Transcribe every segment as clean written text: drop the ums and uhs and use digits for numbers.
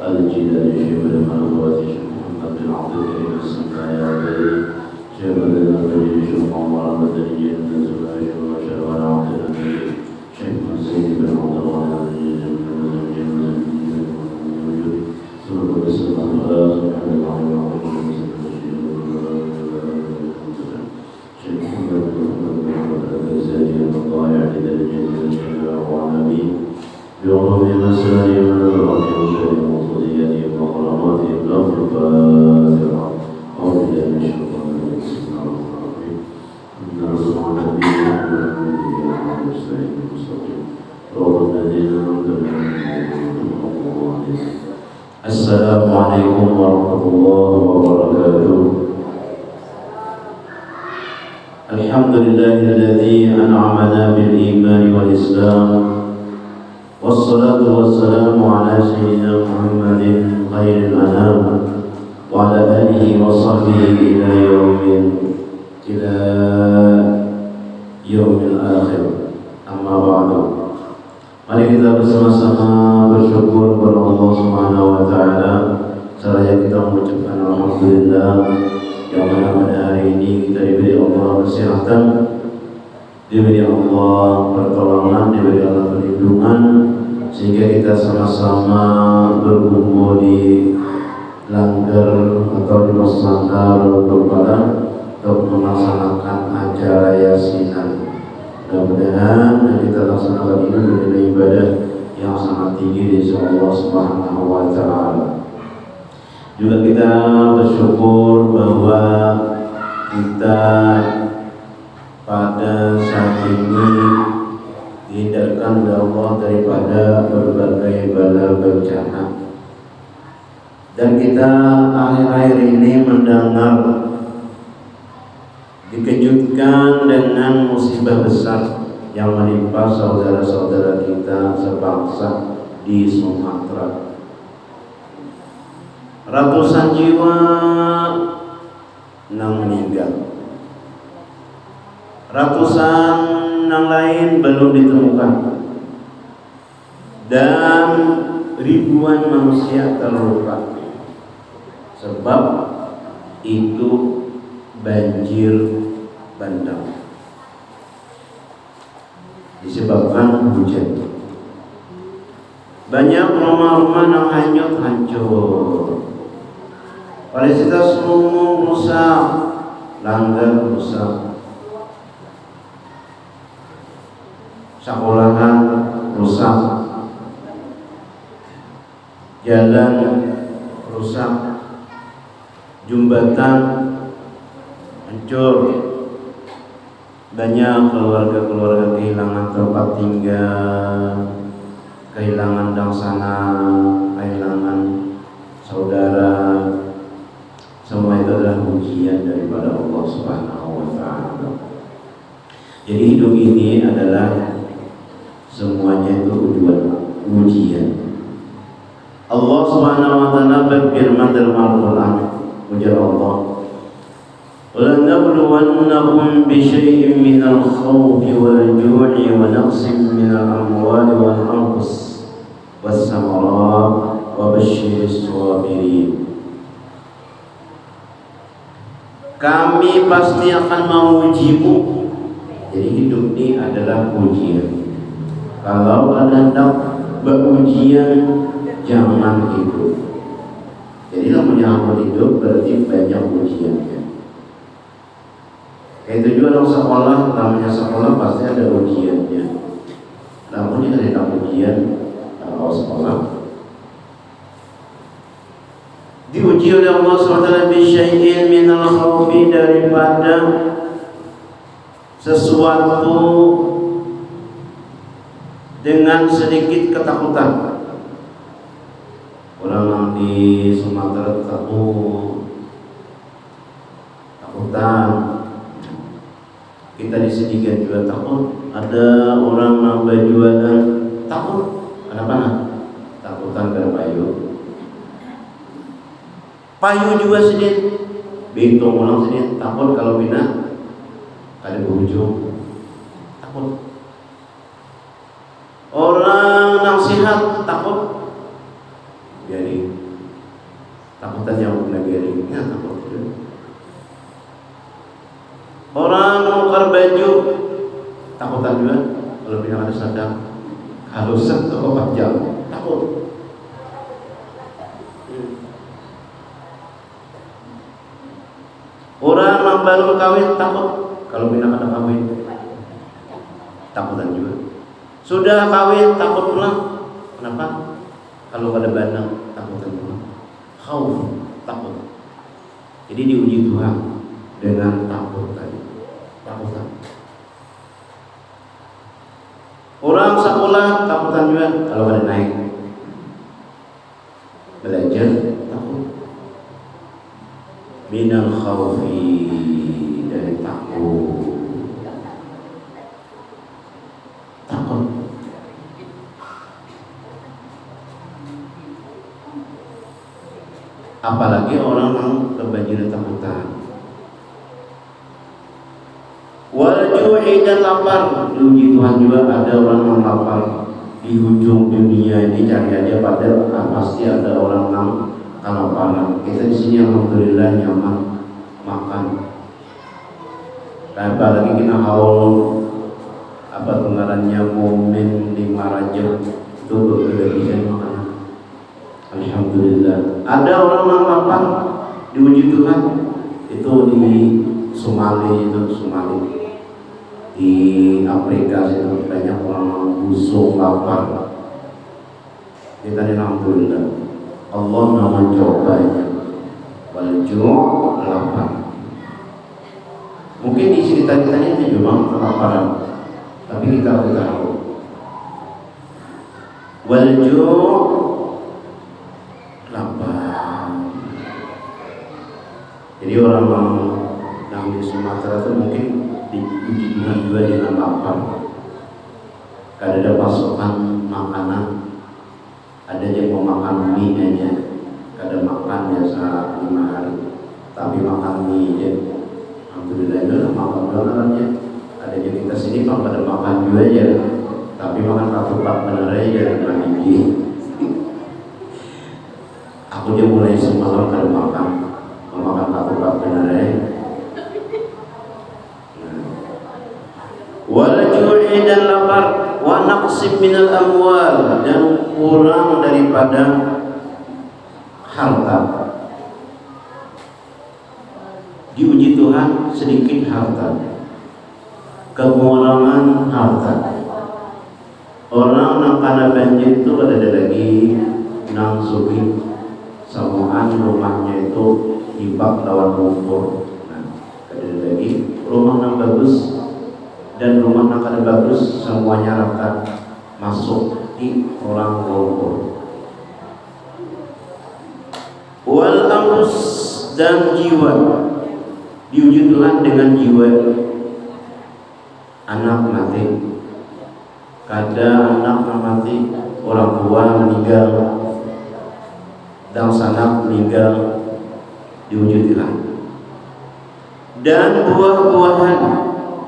الجلال شيخ المنوات شيخ محمد بن عبد الكريم السماعي شيخ المدني شيخ عمر المدني الزبير شيخ بشر ونعطي النبي شيخ مسيد بن عبد الله بغض مسائل الرحم شيء وصديته وقراماته لفظ الفاتحة أعوذ بالله من الشيطان الرجيم بسم الله الرحمن الرحيم إن رسول النبي محمد المستعين المستقيم صراط الذين أنعمت عليهم. السلام عليكم ورحمة الله وبركاته. الحمد لله الذي أنعمنا بالإيمان والإسلام والصلاة والسلام على سيدنا محمد خير الأنام وعلى آله وصحبه إلى يوم الآخر. Amma ba'du. Mari kita bersama-sama bersyukur kepada Allah Subhanahu wa taala seraya kita mengucapkan alhamdulillah yang mana pada hari ini kita diberi Allah kesehatan, diberi Allah pertolongan, diberi Allah perlindungan, sehingga kita sama-sama berkumpul di langgar atau di Masjid Berpada untuk melaksanakan acara yasinan. Mudah-mudahan yang kita laksanakan ini menjadi ibadah yang sangat tinggi di sisi Allah Subhanahu wa taala. Juga kita bersyukur bahwa kita pada saat ini dihindarkan oleh Allah daripada berbagai bala bencana, dan kita akhir-akhir ini mendengar dikejutkan dengan musibah besar yang menimpa saudara-saudara kita sebangsa di Sumatera. Ratusan jiwa yang meninggal, ratusan yang lain belum ditemukan, dan ribuan manusia terluka sebab itu banjir bandang disebabkan hujan. Banyak rumah-rumah yang hanyut hancur, fasilitas umum rusak, langgar rusak, sekolahan rusak, jalan rusak, jembatan hancur. Banyak keluarga-keluarga kehilangan tempat tinggal, kehilangan dangsana, kehilangan saudara. Semua itu adalah ujian daripada Allah Subhanahu wa taala. Jadi hidup ini adalah semuanya itu ujian. Allah Subhanahu wa taala berfirman dalam Al-Qur'an, ujar Allah, وَلَنَبْلُوَنَّكُمْ بِشَيْءٍ مِنَ الْخَوْفِ وَالْجُوعِ وَنَقْصٍ مِنَ الْأَمْوَالِ وَالْأَنْفُسِ وَالثَّمَرَاتِ وَبَشِّرِ الصَّابِرِينَ. Kami pasti akan mengujimu. Jadi hidup ini adalah ujian. Kalau ada hendak berujian, jangan hidup. Jadi namanya hidup berarti banyak ujiannya. Itu juga dalam sekolah, namanya sekolah pasti ada ujiannya. Namun jika tidak ujian, kalau sekolah diuji oleh Allah SWT bisyai'in minal khawfi, daripada sesuatu dengan sedikit ketakutan. Orang di Sumatera takutan. Kita di sini kan juga takut. Ada orang nambah jualan takut. Kenapa? Takutan karena payu juga sedih. Bintung ulang sedih. Takut kalau pindah ada berujung. Takut. Orang nasihat takut. Jadi takutan yang negerinya takut. Orang nukar baju takutan juga kalau pindah ada sadar harus 1 atau 4 jam takut. Orang baru kawin takut kalau pindah ada kawin takutan juga. Sudah kawin takut pulang. Kenapa? Kalau ada bandang takutan pulang. Khauf, takut. Jadi diuji Tuhan dengan takut tadi. Takutan. Orang sekolah takutan juga kalau ada naik. Belajar takut. Minal khawfi, dari takut. Takut. Apalagi orang yang kebanjiran takutan. Wal ju'i, dan lapar. Diuji Tuhan juga ada orang yang lapar. Di ujung dunia ini cari aja pada pasti ada orang yang kelaparan. Kita di sini alhamdulillah nyaman makan. Apalagi kita haul apa pengarannya momen 5 Rajab itu berlebihan makanan. Alhamdulillah. Ada orang yang lapar diuji Tuhan itu di Somali di Afrika itu banyak orang busuk lapar. Kita ini alhamdulillah Allah mencobanya. Waljur, lapar. Mungkin di cerita kita ini memang kelaparan, tapi kita tahu waljur, lapar. Jadi orang yang di Sumatera itu mungkin diuji Tuhan juga dengan lapar. Karena ada pasokan makanan, ada yang mau makan mie aja, kada makan biasa 5 hari, tapi makan mie aja. Alhamdulillah itu makan benerannya. Ada yang kita sini pada makan juga aja, tapi makan ketupat bener aja dengan gigi. Aku dia mulai semalam kada makan ketupat bener aja. Wal ju'i, dan lapar. Wa naqsim minal amwal, dan kurang daripada harta. Diuji Tuhan sedikit harta, kekurangan harta. Orang yang kena banjir itu ada lagi nang sugi samuan rumahnya itu hibak lawan lumpur. Nah, ada lagi rumah yang bagus dan rumah yang kada bagus semuanya rata masuk di orang lumpur. Wal anfus, dan jiwa. Diuji Tuhan dengan jiwa. Anak mati, kada anak mati, orang tua meninggal, dan sanak meninggal, diuji Tuhan. Dan buah-buahan,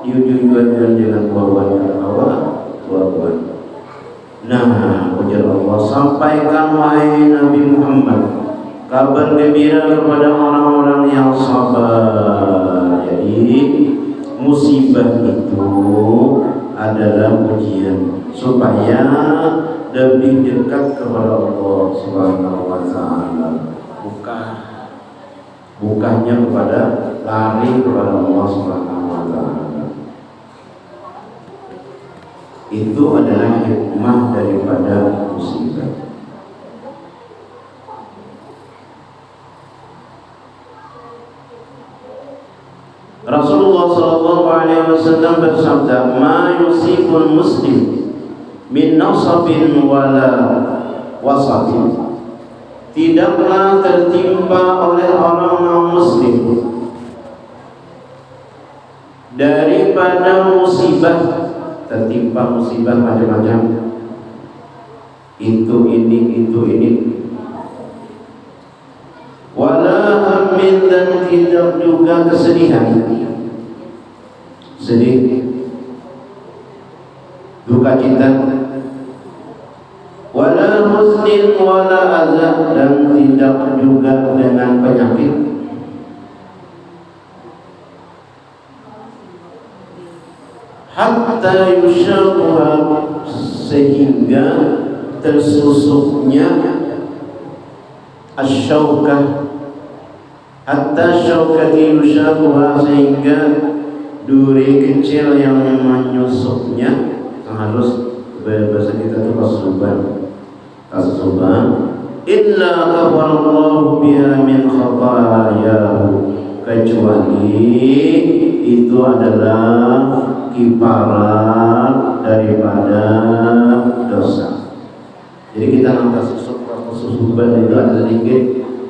diuji Tuhan dengan buah-buahan Allah, buah-buahan. Nah, ujar Allah, sampaikan wahai Nabi Muhammad kabar gembira kepada orang-orang yang sabar. Jadi musibah itu adalah ujian supaya lebih dekat kepada Allah Subhanahu wa taala. Bukannya kepada lari kepada Allah Subhanahu wa taala. Itu adalah hikmah daripada musibah. Rasulullah sallallahu alaihi wasallam bersabda, "Ma yusibul muslim min nasabin wala wasabin." Tidaklah tertimpa oleh orang non-muslim daripada musibah, tertimpa musibah macam-macam, itu ini wala hammin, dan tidak juga kesedihan, sedih, duka cita, wala huznin wala adza, dan tidak juga dengan penyakit. Hatta yushabuha, sehingga tersusuknya asyaukah, hatta syaukati yushabuha, sehingga duri kecil yang menyusuknya, harus bahasa kita itu kasuban. Illa kafarallahu biha min khatayahu, kecuali itu adalah kifarat daripada dosa. Jadi kita angkat kasuban itu ada sedikit.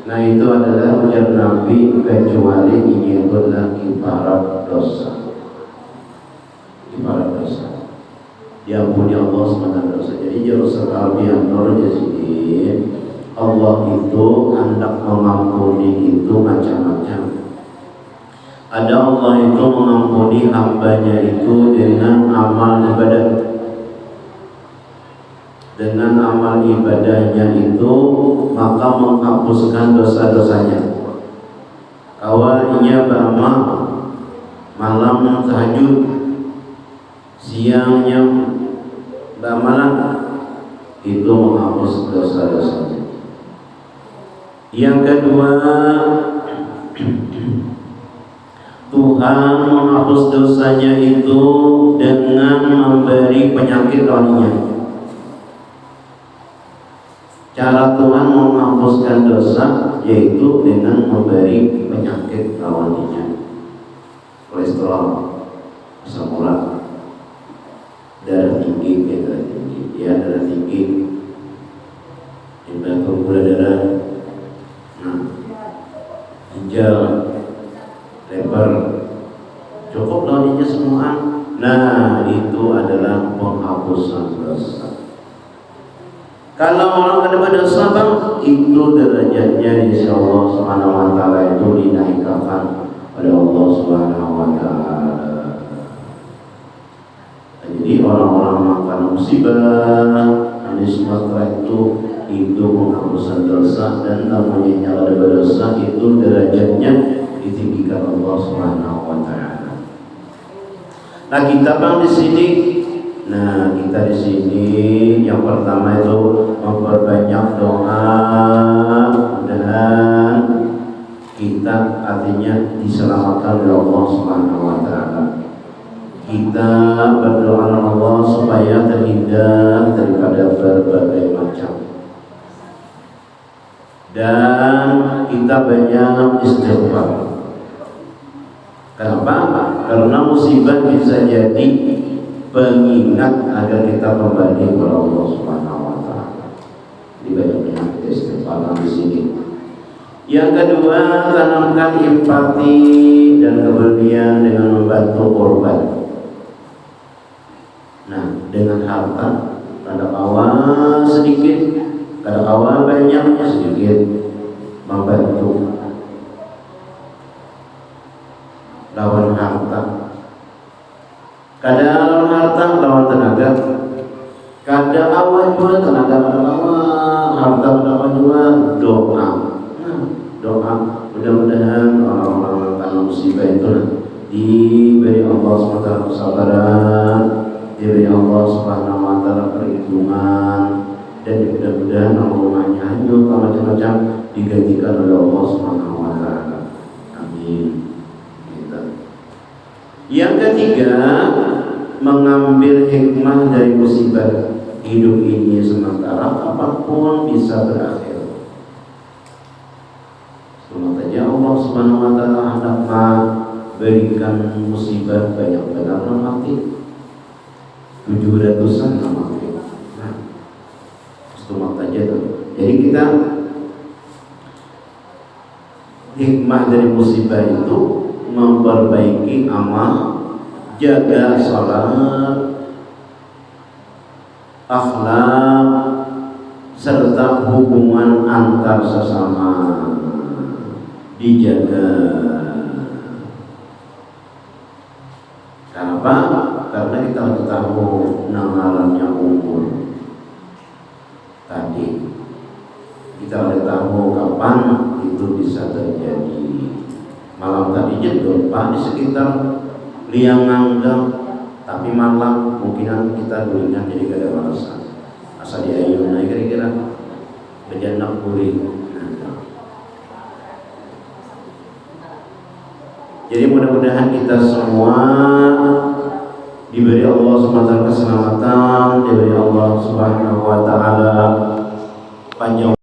Nah itu adalah ujar Nabi, kecuali ini itu adalah kifarat dosa. Kifarat dosa diampuni Allah SWT dosa. Jadi jauh sekali yang jadi Allah itu hendak mengampuni itu macam-macam. Ada Allah itu mengampuni hambanya itu dengan amal ibadah. Dengan amal ibadahnya itu maka menghapuskan dosa-dosanya. Awalnya beramal, malam tahajud, siangnya beramal, itu menghapus dosa-dosanya. Yang kedua, Tuhan menghapus dosanya itu dengan memberi penyakit lawannya. Cara Tuhan menghapuskan dosa yaitu dengan memberi penyakit lawannya. Kolesterol, asam urat, darah tinggi, darah tinggi, temperatur gula darah, ginjal, lebar, cukup lawannya semua. Nah itu adalah penghapusan dosa. Kalau orang ada berdosa bang, itu derajatnya insya Allah Subhanahu Wa Taala itu dinaikkan oleh Allah Subhanahu Wa Taala. Jadi orang-orang makan musibah di Sumatera itu penghapusan dosa, dan namanya yang ada berdosa itu derajatnya ditinggikan Allah Subhanahu Wa Taala. Nah kita bang di sini. Nah kita di sini yang pertama itu memperbanyak doa, dan kita artinya diselamatkan oleh Allah Subhanahu Wa Taala. Kita berdoa kepada Allah supaya terhindar daripada berbagai macam, dan kita banyak istighfar. Kenapa? Karena musibah bisa jadi pengingat agar kita kembali kepada Allah Subhanahu Wa Taala. Di banyak istighfar di sini. Yang kedua, tanamkan empati dan kepedulian dengan membantu korban. Nah, dengan harta, kadang awal sedikit, kadang awal banyaknya sedikit, membantu. Lawan harta, kadang lawan harta, lawan tenaga. Kadang awal juga tenaga, awal harta, awal juga doa. Doa, mudah-mudahan orang-orang yang musibah itu diberi Allah SWT kesabaran, diberi Allah SWT perlindungan, dan mudah-mudahan rumahnya hanyut macam-macam digantikan oleh Allah SWT. Amin. Yang ketiga, mengambil hikmah dari musibah. Hidup ini sementara, apapun bisa berakhir. Sementara Allah Subhanahu Wa Taala hendak berikan musibah banyak benar mati 700-an mati. Nah, sementara aja tuh. Jadi kita hikmah dari musibah itu memperbaiki amal, jaga salat, akhlak, serta hubungan antar sesama dijaga. Kenapa? Karena kita harus tahu namarannya umur. Tadi Kita tidak tahu kapan itu bisa terjadi. Malam tadi gempa di sekitar Liang Nanggang, tapi malam mungkinan kita gulingan jadi gak ada rasa. Asal di ayunnya kira-kira berjalan kuring. Jadi mudah-mudahan kita semua diberi Allah SWT keselamatan, diberi Allah Subhanahu wa taala panjang